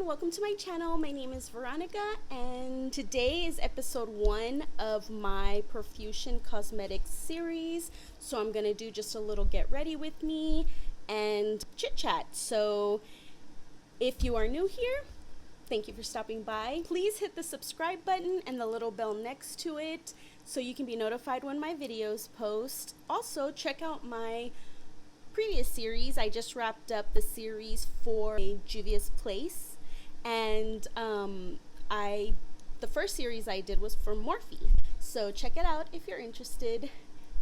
welcome to my channel. My name is Veronica and today is episode 1 of my Profusion cosmetics series. So I'm gonna do just a little get ready with me and chit chat. So if you are new here, thank you for stopping by. Please hit the subscribe button and the little bell next to it so you can be notified when my videos post. Also check out my previous series. I just wrapped up the series for Juvia's Place, and the first series I did was for Morphe, so check it out if you're interested.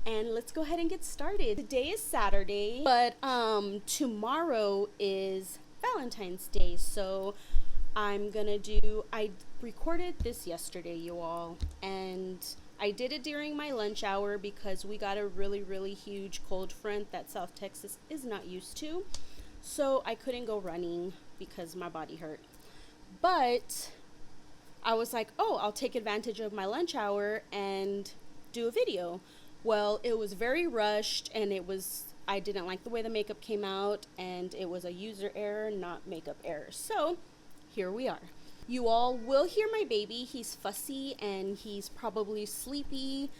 And let's go ahead and get started. Today is Saturday, but tomorrow is Valentine's Day, so I recorded this yesterday, you all, and I did it during my lunch hour because we got a really huge cold front that South Texas is not used to. So I couldn't go running because my body hurt. But I was like, oh, I'll take advantage of my lunch hour and do a video. Well, it was very rushed and I didn't like the way the makeup came out, and it was a user error, not makeup error. So here we are. You all will hear my baby. He's fussy and he's probably sleepy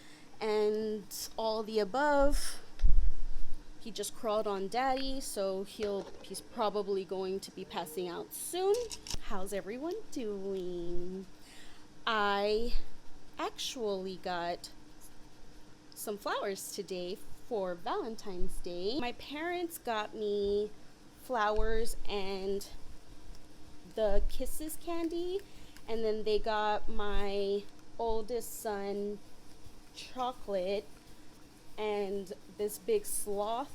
and all the above. He just crawled on daddy, so he's probably going to be passing out soon. How's everyone doing? I actually got some flowers today for Valentine's Day. My parents got me flowers and the Kisses candy, and then they got my oldest son chocolate and this big sloth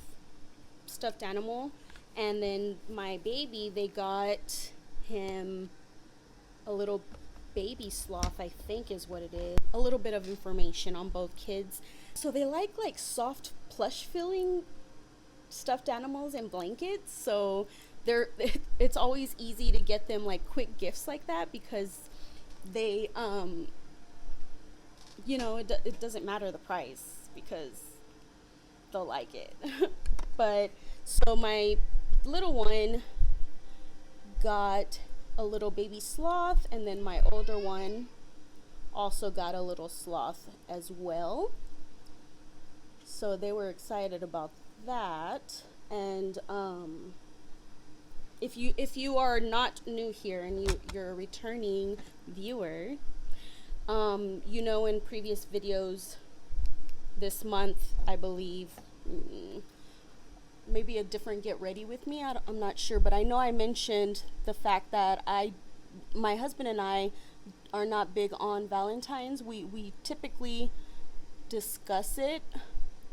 stuffed animal, and then my baby, they got him a little baby sloth, I think is what it is. A little bit of information on both kids. So they like soft plush feeling stuffed animals and blankets, so it's always easy to get them like quick gifts like that because they it doesn't matter the price because they'll like it. But so my little one got a little baby sloth, and then my older one also got a little sloth as well, so they were excited about that. And if you are not new here and you're a returning viewer, in previous videos this month, I believe, maybe a different get ready with me, I'm not sure, but I know I mentioned the fact that my husband and I are not big on Valentine's. We typically discuss it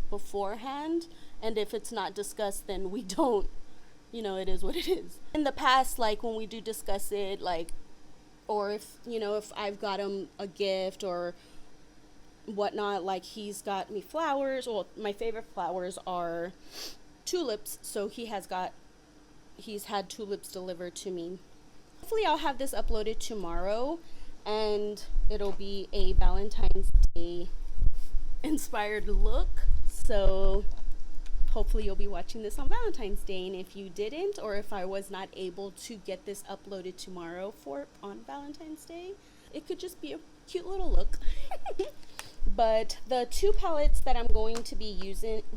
beforehand, and if it's not discussed, then we don't. It is what it is. In the past, like when we do discuss it, or if I've got him a gift or whatnot, like he's got me flowers. Well, my favorite flowers are tulips, so he's had tulips delivered to me. Hopefully I'll have this uploaded tomorrow, and it'll be a Valentine's Day inspired look. So hopefully you'll be watching this on Valentine's Day, and if you didn't, or if I was not able to get this uploaded tomorrow on Valentine's Day, it could just be a cute little look. But the two palettes that I'm going to be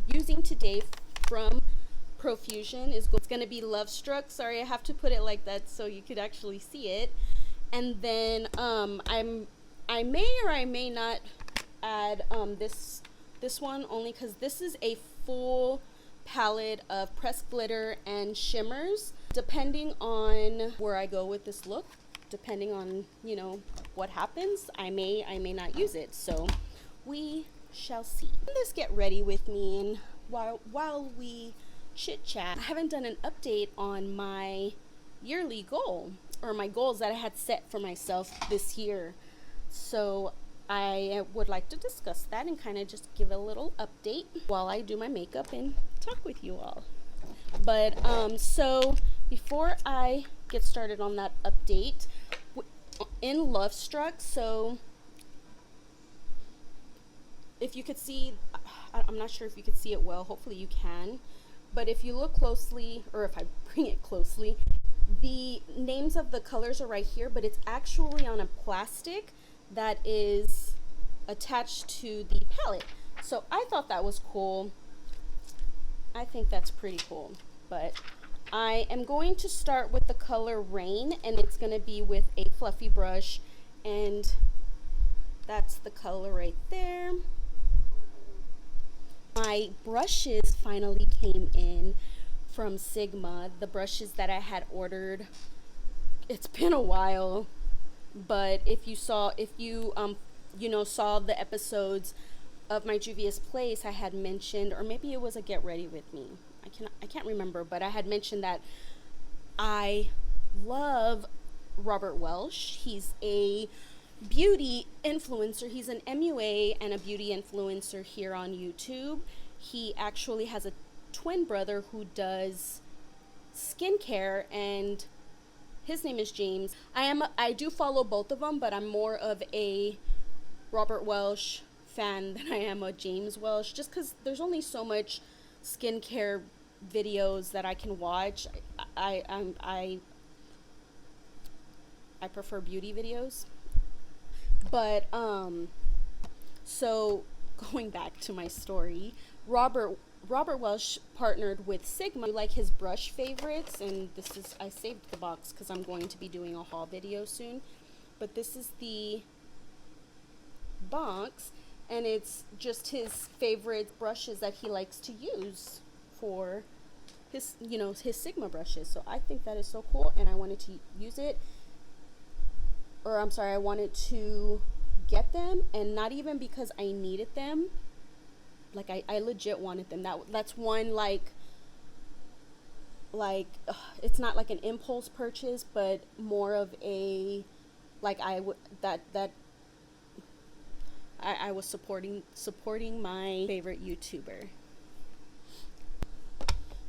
using today from Profusion it's going to be Lovestruck. Sorry, I have to put it like that so you could actually see it. And then I may or I may not add this one, only because this is a full palette of pressed glitter and shimmers. Depending on where I go with this look, depending on what happens, I may not use it, so we shall see. Let's get ready with me, and while we chit chat, I haven't done an update on my yearly goal, or my goals that I had set for myself this year, so I would like to discuss that and kind of just give a little update while I do my makeup and talk with you all. But so before I get started on that update, in Lovestruck, so if you could see, I'm not sure if you could see it well, hopefully you can, but if you look closely, or if I bring it closely, The names of the colors are right here, but it's actually on a plastic that is attached to the palette. So I thought that was cool. I think that's pretty cool. But I am going to start with the color Rain, and it's going to be with a fluffy brush, and that's the color right there. My brushes finally came in from Sigma, the brushes that I had ordered. It's been a while, but if you saw the episodes of my Juvia's Place, I had mentioned, or maybe it was a Get Ready With Me, I can't remember, but I had mentioned that I love Robert Welsh. He's a beauty influencer. He's an MUA and a beauty influencer here on YouTube. He actually has a twin brother who does skincare, and his name is James. I do follow both of them, but I'm more of a Robert Welsh fan than I am a James Welsh, just because there's only so much skincare videos that I can watch. I prefer beauty videos. But so going back to my story, Robert Welsh partnered with Sigma. I like his brush favorites, and I saved the box because I'm going to be doing a haul video soon. But this is the box, and it's just his favorite brushes that he likes to use for his Sigma brushes. So I think that is so cool, and I wanted to use it. Or I'm sorry, I wanted to get them, and not even because I needed them. Like I legit wanted them. That's one like it's not like an impulse purchase, but more of a like I was supporting my favorite YouTuber.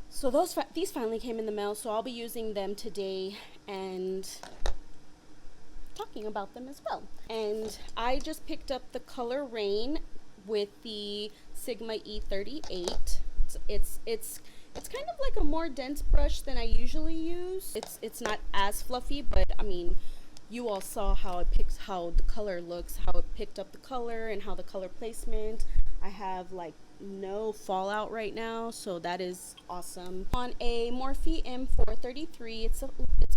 So these finally came in the mail, so I'll be using them today and talking about them as well. And I just picked up the color Rain with the Sigma E38. It's kind of like a more dense brush than I usually use. It's not as fluffy, but I mean, you all saw how the color looks, how it picked up the color, and how the color placement. I have like no fallout right now, so that is awesome. On a Morphe M433, it's a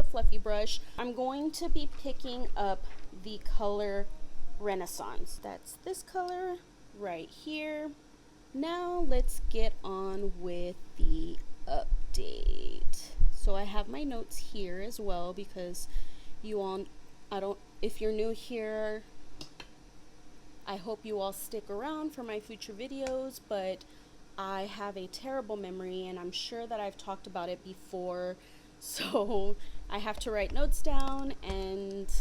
fluffy brush. I'm going to be picking up the color Renaissance. That's this color right here. Now let's get on with the update. So I have my notes here as well, because if you're new here, I hope you all stick around for my future videos, but I have a terrible memory, and I'm sure that I've talked about it before, so I have to write notes down, and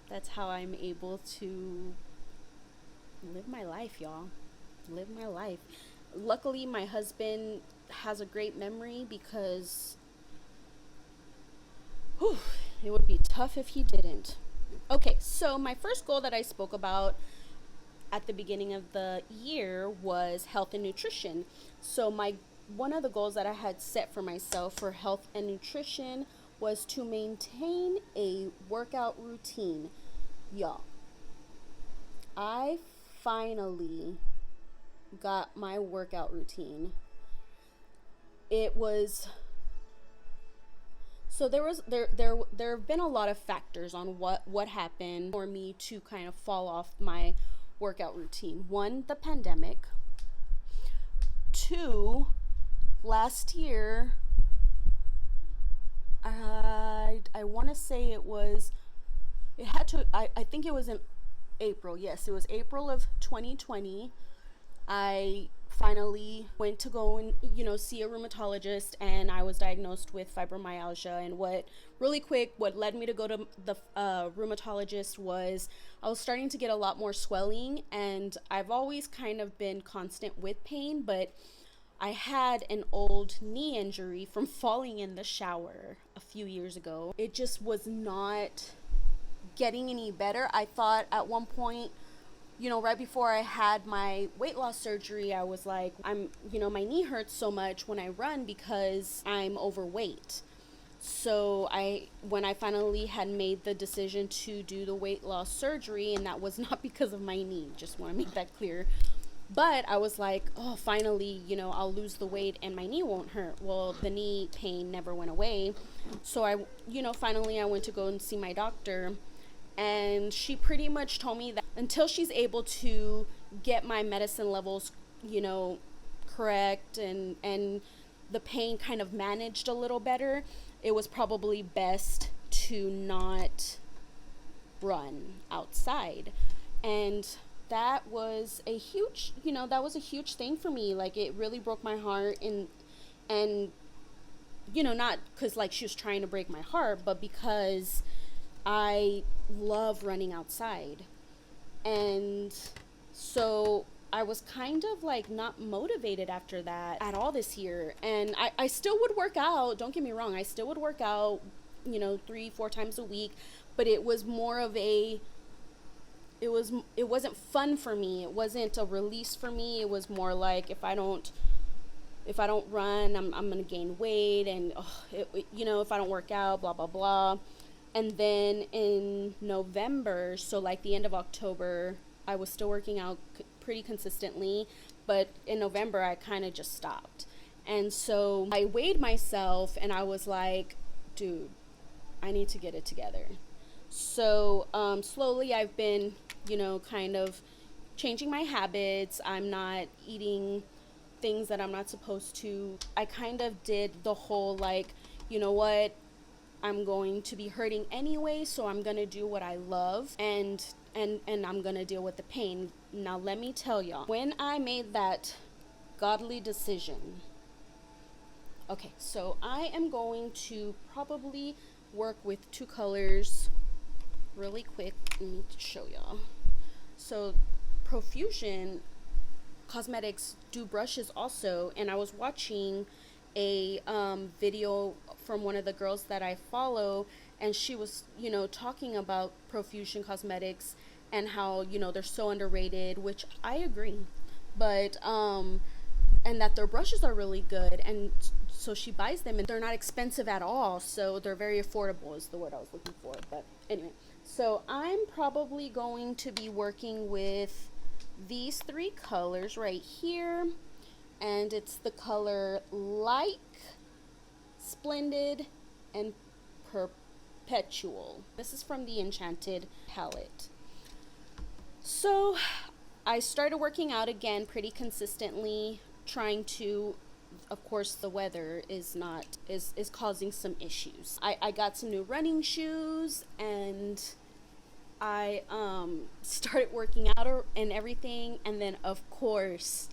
that's how I'm able to live my life, y'all. Live my life. Luckily, my husband has a great memory, because it would be tough if he didn't. Okay, so my first goal that I spoke about at the beginning of the year was health and nutrition. So one of the goals that I had set for myself for health and nutrition was to maintain a workout routine. Y'all, I finally got my workout routine. It was so there have been a lot of factors on what happened for me to kind of fall off my workout routine. One, the pandemic. Two, last year, I want to say I think it was in April. Yes, it was April of 2020. I finally went to go and see a rheumatologist, and I was diagnosed with fibromyalgia. And what led me to go to the rheumatologist was I was starting to get a lot more swelling, and I've always kind of been constant with pain, but I had an old knee injury from falling in the shower a few years ago. It just was not getting any better. I thought at one point, right before I had my weight loss surgery, I was like, my knee hurts so much when I run because I'm overweight. So when I finally had made the decision to do the weight loss surgery, and that was not because of my knee, just want to make that clear. But I was like, oh, finally, I'll lose the weight and my knee won't hurt. Well, the knee pain never went away. So finally I went to go and see my doctor, and she pretty much told me that until she's able to get my medicine levels, correct, and the pain kind of managed a little better, it was probably best to not run outside. And that was a huge thing for me. Like, it really broke my heart, and not because like she was trying to break my heart, but because I love running outside. And so I was kind of like not motivated after that at all this year. And I still would work out, don't get me wrong, I still would work out 3-4 times a week, but it was more of it wasn't fun for me. It wasn't a release for me. It was more like, if I don't run, I'm gonna gain weight, and if I don't work out, blah blah blah. And then in November, so like the end of October, I was still working out pretty consistently, but in November I kind of just stopped. And so I weighed myself, and I was like, dude, I need to get it together. So slowly I've been kind of changing my habits. I'm not eating things that I'm not supposed to. I kind of did the whole, like, you know what, I'm going to be hurting anyway, so I'm gonna do what I love, and I'm gonna deal with the pain. Now let me tell y'all, when I made that godly decision, okay, so I am going to probably work with 2 colors really quick. Let me show y'all. So Profusion Cosmetics do brushes also, and I was watching a video from one of the girls that I follow, and she was talking about Profusion Cosmetics and how they're so underrated, which I agree, but and that their brushes are really good, and so she buys them, and they're not expensive at all, so they're very affordable is the word I was looking for. But anyway, so I'm probably going to be working with these 3 colors right here, and it's the color Like, Splendid, and Perpetual. This is from the Enchanted palette. So I started working out again pretty consistently, trying to, of course, the weather is causing some issues. I got some new running shoes, and I started working out and everything, and then of course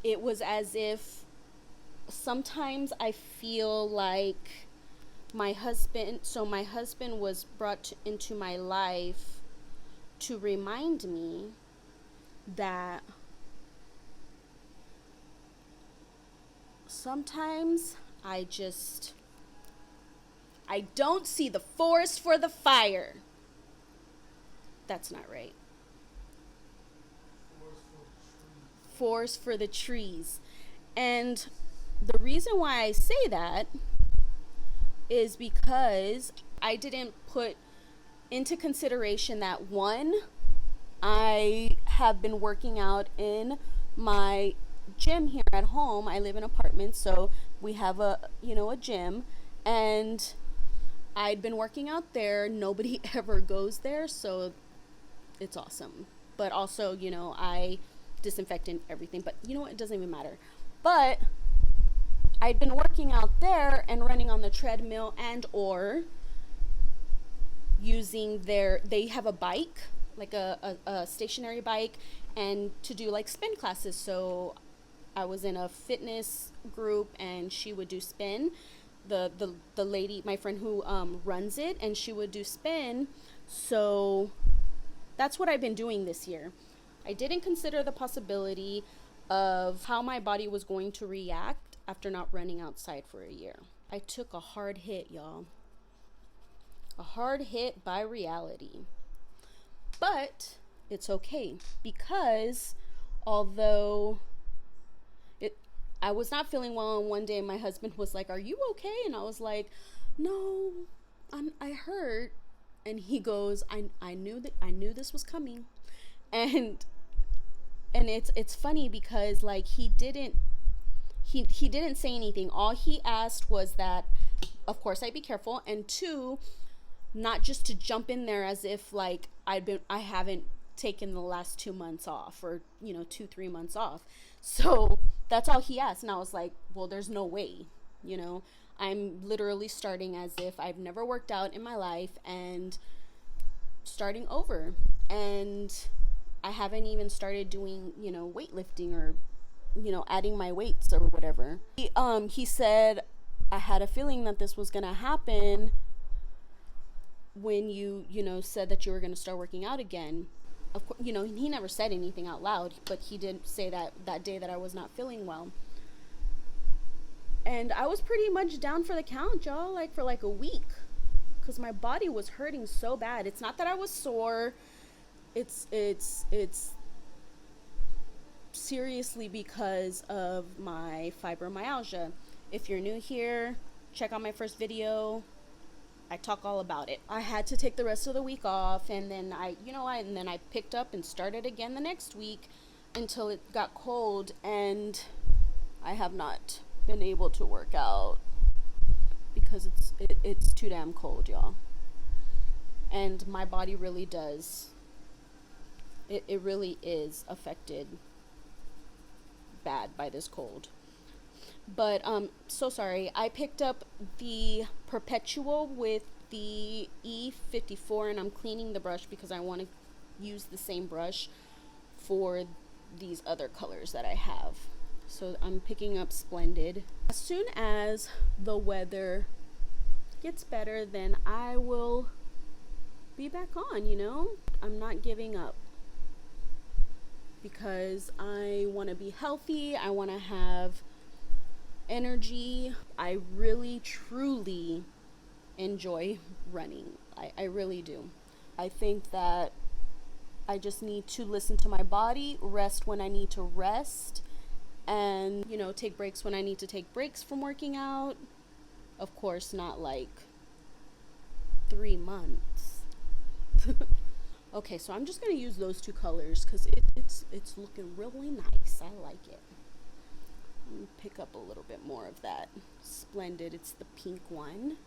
it was as if sometimes I feel like my husband was brought into my life to remind me that sometimes I don't see the forest for the fire. That's not right. Forest for the trees. And the reason why I say that is because I didn't put into consideration that, one, I have been working out in my gym here at home. I live in an apartment, so we have a gym, and I'd been working out there. Nobody ever goes there, so it's awesome. But also, I disinfect and everything, but it doesn't even matter. But I'd been working out there and running on the treadmill, and or using they have a bike, like a stationary bike, and to do like spin classes. So I was in a fitness group, and she would do spin. The lady, my friend who runs it, and she would do spin. So that's what I've been doing this year. I didn't consider the possibility of how my body was going to react after not running outside for a year. I took a hard hit, y'all. A hard hit by reality. But it's okay, because although I was not feeling well, and one day my husband was like, "Are you okay?" And I was like, "No, I hurt." And he goes, I knew this was coming." And it's funny because like he didn't say anything. All he asked was that, of course, I be careful, and two, not just to jump in there as if like I haven't taken the last 2 months off, or 2-3 months off. So that's all he asked, and I was like, well, there's no way. I'm literally starting as if I've never worked out in my life and starting over, and I haven't even started doing weightlifting, or adding my weights or whatever. He said, I had a feeling that this was gonna happen when you said that you were gonna start working out again. Of course, he never said anything out loud, but he did say that day that I was not feeling well. And I was pretty much down for the count, y'all, like for like a week, because my body was hurting so bad. It's not that I was sore. It's seriously because of my fibromyalgia. If you're new here, check out my first video. I talk all about it. I had to take the rest of the week off, and then I picked up and started again the next week until it got cold, and I have not been able to work out because it's too damn cold, y'all. And my body really does. It really is affected bad by this cold. But so sorry. I picked up the Perpetual with the E54, and I'm cleaning the brush because I want to use the same brush for these other colors that I have. So I'm picking up Splendid. As soon as the weather gets better, then I will be back on, I'm not giving up, because I want to be healthy. I want to have energy. I really, truly enjoy running. I really do. I think that I just need to listen to my body, rest when I need to rest, and, take breaks when I need to take breaks from working out. Of course, not like 3 months. Okay, so I'm just going to use those two colors because it's looking really nice. I like it. Let me pick up a little bit more of that Splendid. It's the pink one.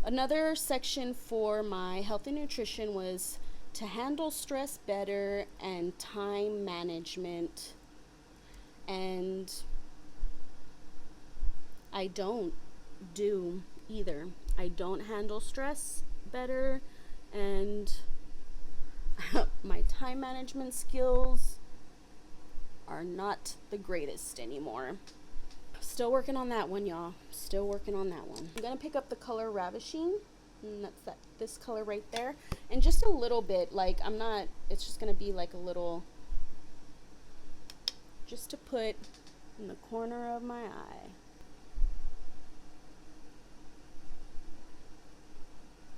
Another section for my health and nutrition was to handle stress better and time management. And I don't do either. I don't handle stress better, and my time management skills are not the greatest anymore. Still working on that one, y'all. Still working on that one. I'm gonna pick up the color Ravishing, and that's this color right there, and just a little bit, like it's just gonna be like a little, just to put in the corner of my eye.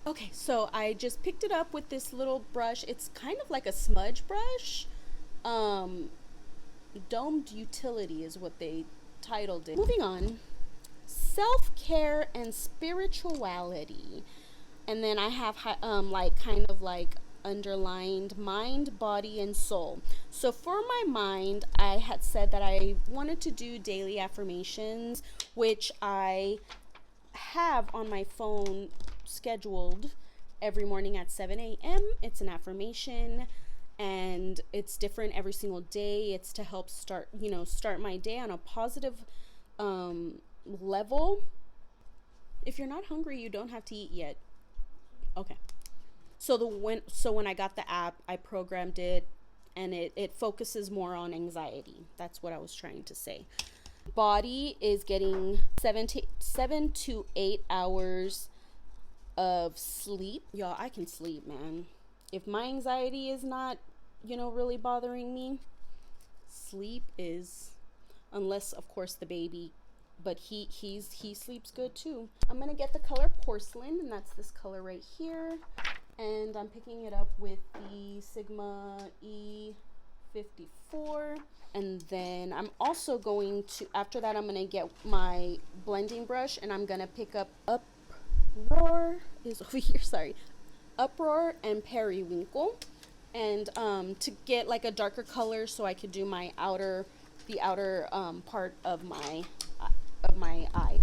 Okay, so I just picked it up with this little brush. It's kind of like a smudge brush. Domed Utility is what they titled it. Moving on, self-care and spirituality. And then I have kind of underlined mind, body, and soul. So for my mind, I had said that I wanted to do daily affirmations, which I have on my phone scheduled every morning at 7 a.m. It's an affirmation, and it's different every single day. It's to help start my day on a positive level. If you're not hungry, you don't have to eat yet. Okay. So when I got the app, I programmed it, and it focuses more on anxiety. That's what I was trying to say. Body is getting 7 to 8 hours of sleep. Y'all, I can sleep, man. If my anxiety is not, really bothering me, sleep is, unless of course the baby, but he sleeps good too. I'm gonna get the color Porcelain, and that's this color right here, and I'm picking it up with the Sigma 54. And then I'm also going to, after that, I'm going to get my blending brush and I'm going to pick up Uproar is over here, sorry. Uproar and Periwinkle. And to get like a darker color so I could do my the outer part of my eye.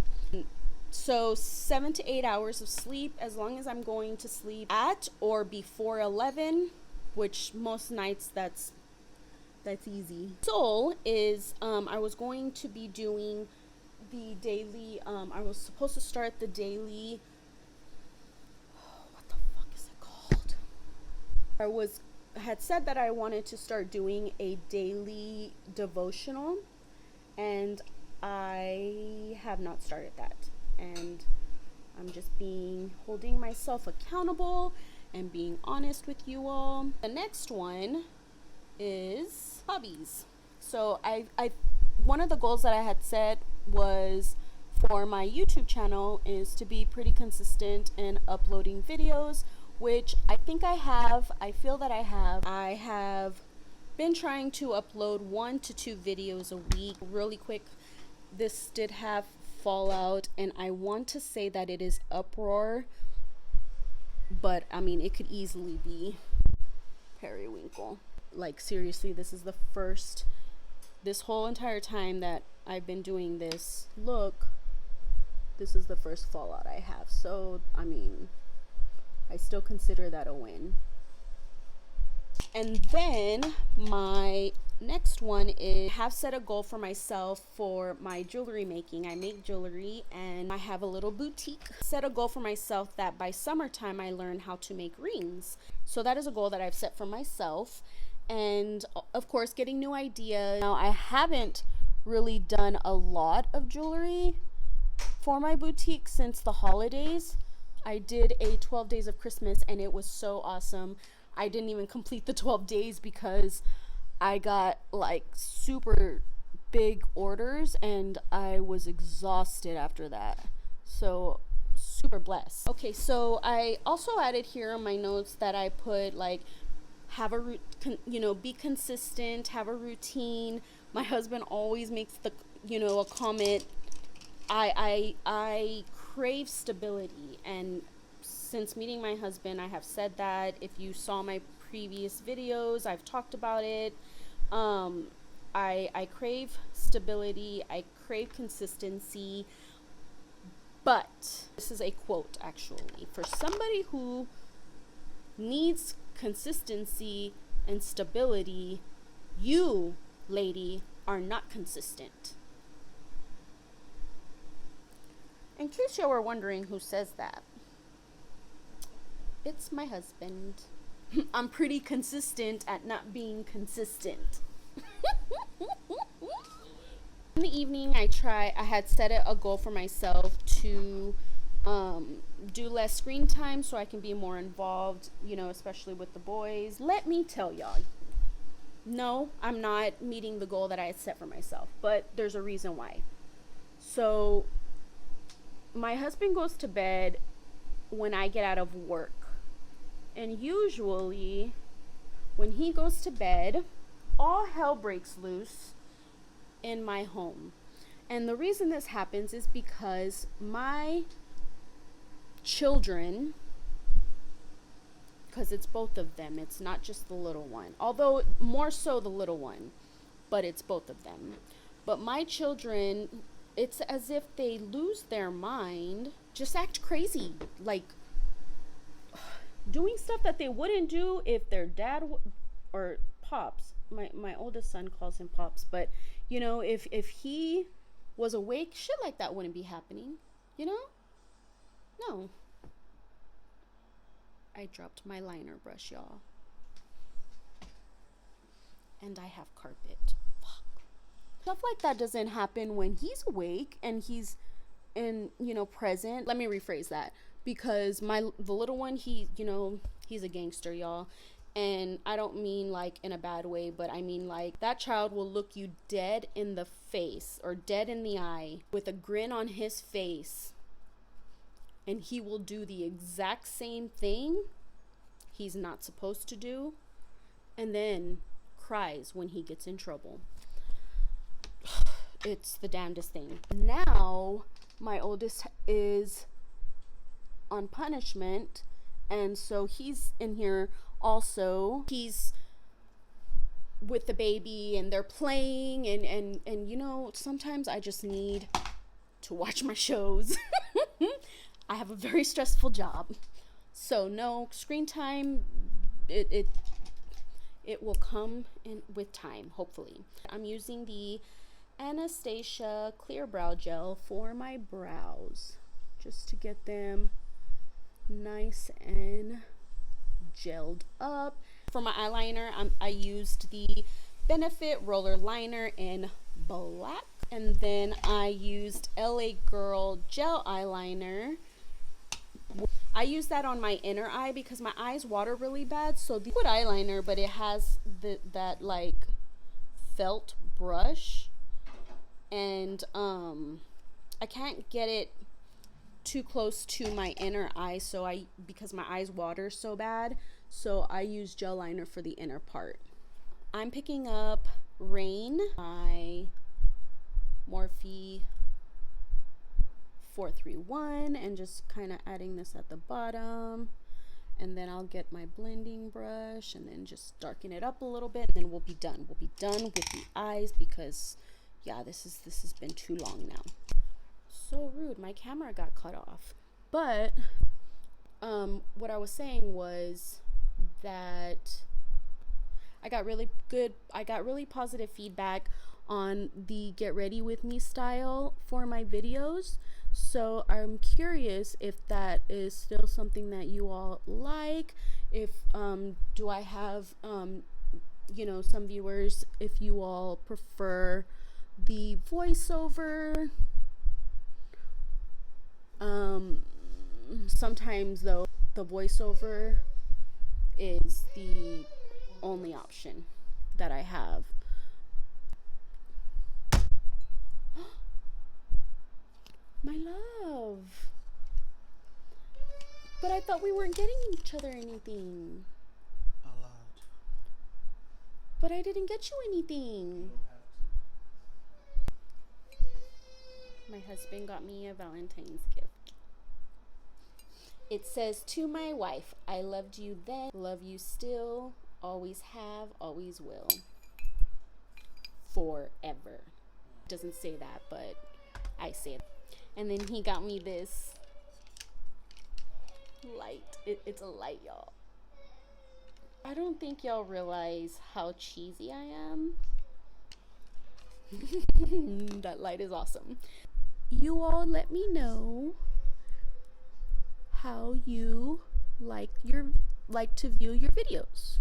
So 7 to 8 hours of sleep, as long as I'm going to sleep at or before 11, which most nights that's easy. Soul is I was going to be doing the daily I was supposed to start the daily, what the fuck is it called? I had said that I wanted to start doing a daily devotional, and I have not started that, and I'm just holding myself accountable and being honest with you all. The next one is hobbies. So I one of the goals that I had set was for my YouTube channel is to be pretty consistent in uploading videos, which I think I have. I feel that I have. I have been trying to upload 1 to 2 videos a week. Really quick, this did have fallout, and I want to say that it is Uproar, but I mean, it could easily be Periwinkle. Like, seriously, this is the first, this whole entire time that I've been doing this look, this is the first fallout I have. So, I mean, I still consider that a win. And then my next one is, I have set a goal for myself for my jewelry making. I make jewelry and I have a little boutique. Set a goal for myself that by summertime I learn how to make rings. So that is a goal that I've set for myself. And of course, getting new ideas. Now, I haven't really done a lot of jewelry for my boutique since the holidays. I did a 12 days of Christmas and it was so awesome. I didn't even complete the 12 days because I got like super big orders and I was exhausted after that. So super blessed. Okay, so I also added here on my notes that I put like, have a be consistent, have a routine. My husband always makes the a comment. I crave stability, and since meeting my husband, I have said that. If you saw my previous videos, I've talked about it. I crave stability, I crave consistency, but this is a quote actually for somebody who needs consistency and stability. You, lady, are not consistent. In case you were wondering who says that, it's my husband. I'm pretty consistent at not being consistent. In the evening, I had set a goal for myself to do less screen time so I can be more involved, especially with the boys. Let me tell y'all, no, I'm not meeting the goal that I had set for myself, but there's a reason why. So my husband goes to bed when I get out of work, and usually when he goes to bed, all hell breaks loose in my home. And the reason this happens is because my children, because it's both of them, it's not just the little one, although more so the little one, but it's both of them. But my children, it's as if they lose their mind, just act crazy, like doing stuff that they wouldn't do if their dad or Pops, my oldest son calls him Pops, but if he was awake, shit like that wouldn't be happening, no. I dropped my liner brush, y'all, and I have carpet. Fuck. Stuff like that doesn't happen when he's awake and he's present. Let me rephrase that, because the little one, he's a gangster, y'all. And I don't mean like in a bad way, but I mean like that child will look you dead in the face or dead in the eye with a grin on his face, and he will do the exact same thing he's not supposed to do, and then cries when he gets in trouble. It's the damnedest thing. Now my oldest is on punishment, and so he's in here also. He's with the baby and they're playing, and you know, sometimes I just need to watch my shows. I have a very stressful job, so no screen time. It will come in with time, hopefully. I'm using the Anastasia Clear Brow Gel for my brows, just to get them nice and gelled up. For my eyeliner, I used the Benefit Rollerliner in black, and then I used LA Girl Gel Eyeliner. I use that on my inner eye because my eyes water really bad. So the liquid eyeliner, but it has that like felt brush, and I can't get it too close to my inner eye, so because my eyes water so bad, so I use gel liner for the inner part. I'm picking up Rain by Morphe 431 and just kind of adding this at the bottom, and then I'll get my blending brush and then just darken it up a little bit, and then we'll be done with the eyes, because yeah, this has been too long now. So rude, my camera got cut off. But what I was saying was that I got really positive feedback on the Get Ready With Me style for my videos. So I'm curious if that is still something that you all like. If do I have you know, some viewers, if you all prefer the voiceover. Sometimes though, the voiceover is the only option that I have. My love. But I thought we weren't getting each other anything. A lot. But I didn't get you anything. My husband got me a Valentine's gift. It says, "To my wife, I loved you then, love you still, always have, always will, forever." Doesn't say that, but I say it. And then he got me this light. It's a light, y'all. I don't think y'all realize how cheesy I am. That light is awesome. You all let me know how you like to view your videos.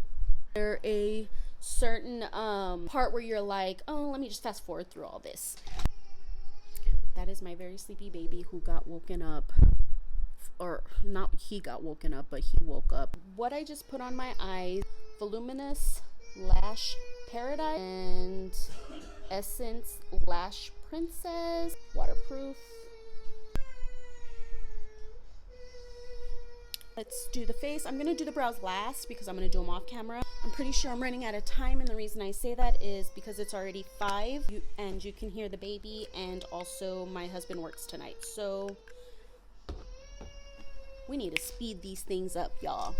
There a certain part where you're like, oh, let me just fast forward through all this. That is my very sleepy baby who got woken up, or not he got woken up, but he woke up. What I just put on my eyes: Voluminous Lash Paradise and Essence Lash Princess, waterproof. Let's do the face. I'm gonna do the brows last because I'm gonna do them off camera. I'm pretty sure I'm running out of time, and the reason I say that is because it's already 5 and you can hear the baby, and also my husband works tonight, so we need to speed these things up, y'all.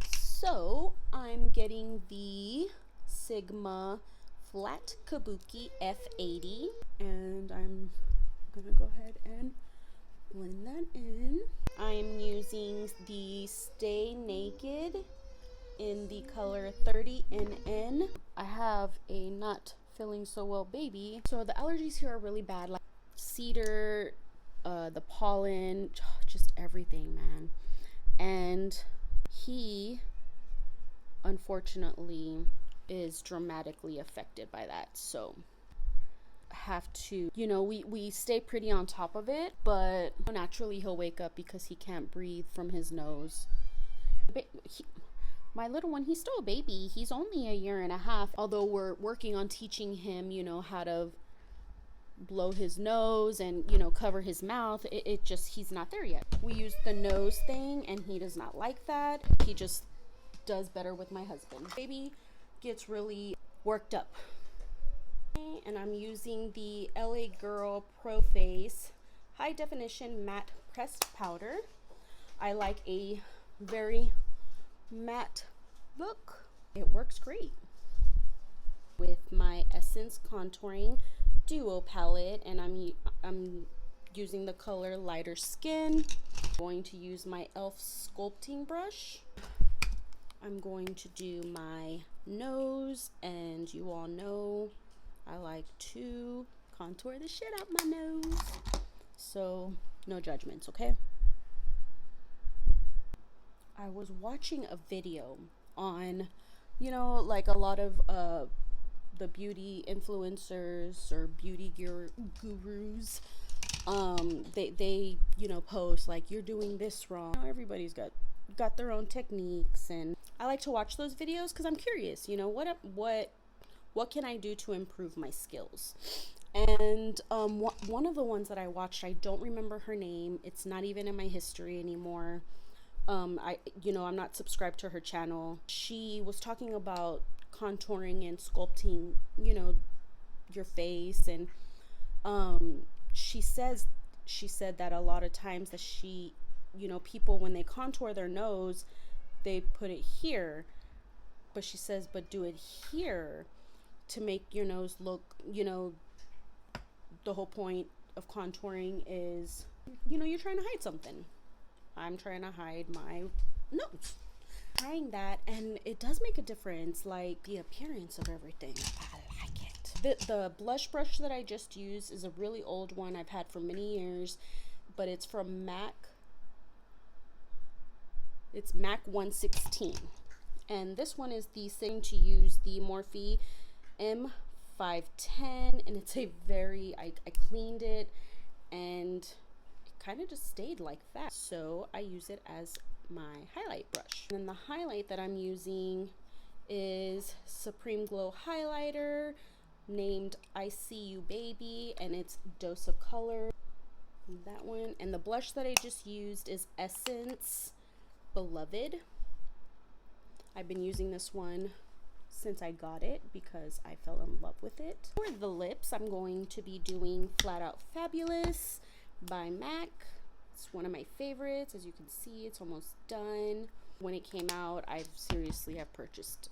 So I'm getting the Sigma Flat Kabuki F80, and I'm gonna go ahead and blend that in. I'm using the Stay Naked in the color 30NN. I have a not feeling so well baby, so the allergies here are really bad, like cedar, the pollen, just everything, man. And he unfortunately is dramatically affected by that, so have to, you know, we stay pretty on top of it, but naturally he'll wake up because he can't breathe from his nose. My little one, he's still a baby. He's only 1.5 years, although we're working on teaching him, you know, how to blow his nose and, you know, cover his mouth. It just, he's not there yet. We use the nose thing and he does not like that. He just does better with my husband. Baby gets really worked up. And I'm using the LA Girl Pro Face High Definition Matte Pressed Powder. I like a very matte look. It works great with my Essence Contouring Duo palette, and I'm using the color Lighter Skin. I'm going to use my e.l.f. sculpting brush. I'm going to do my nose, and you all know I like to contour the shit out my nose, so no judgments, okay? I was watching a video on, you know, like a lot of the beauty influencers or beauty gurus. They you know, post like, you're doing this wrong. You know, everybody's got their own techniques, and I like to watch those videos because I'm curious, you know, what can I do to improve my skills? And one of the ones that I watched, I don't remember her name. It's not even in my history anymore. You know, I'm not subscribed to her channel. She was talking about contouring and sculpting, you know, your face, and she said that a lot of times that you know, people, when they contour their nose, they put it here, but she says, but do it here to make your nose look, you know, the whole point of contouring is, you know, you're trying to hide something. I'm trying to hide my nose. Trying that, and it does make a difference, like the appearance of everything. I like it. The blush brush that I just used is a really old one I've had for many years, but it's from MAC. It's MAC 116, and this one is the thing to use the Morphe M510, and it's a very, I cleaned it and it kind of just stayed like that, so I use it as my highlight brush. And then the highlight that I'm using is Supreme Glow highlighter named I See You Baby, and it's Dose of Color, that one. And the blush that I just used is Essence Beloved. I've been using this one since I got it because I fell in love with it. For the lips, I'm going to be doing Flat Out Fabulous by MAC. It's one of my favorites. As you can see, it's almost done. When it came out, I seriously have purchased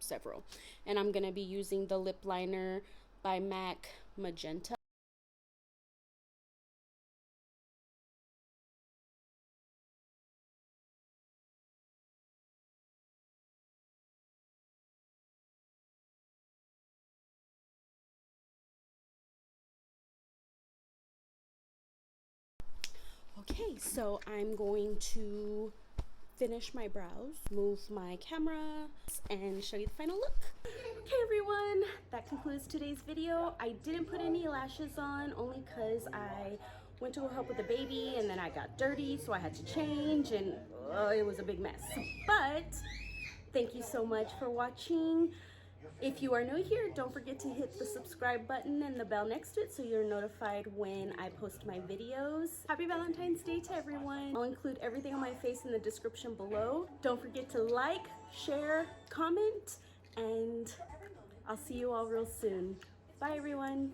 several. And I'm gonna be using the lip liner by MAC Magenta. Okay, so I'm going to finish my brows, move my camera, and show you the final look. Okay everyone, that concludes today's video. I didn't put any lashes on only because I went to go help with the baby and then I got dirty, so I had to change, and it was a big mess. But thank you so much for watching. If you are new here, don't forget to hit the subscribe button and the bell next to it so you're notified when I post my videos. Happy Valentine's Day to everyone. I'll include everything on my face in the description below. Don't forget to like, share, comment, and I'll see you all real soon. Bye everyone.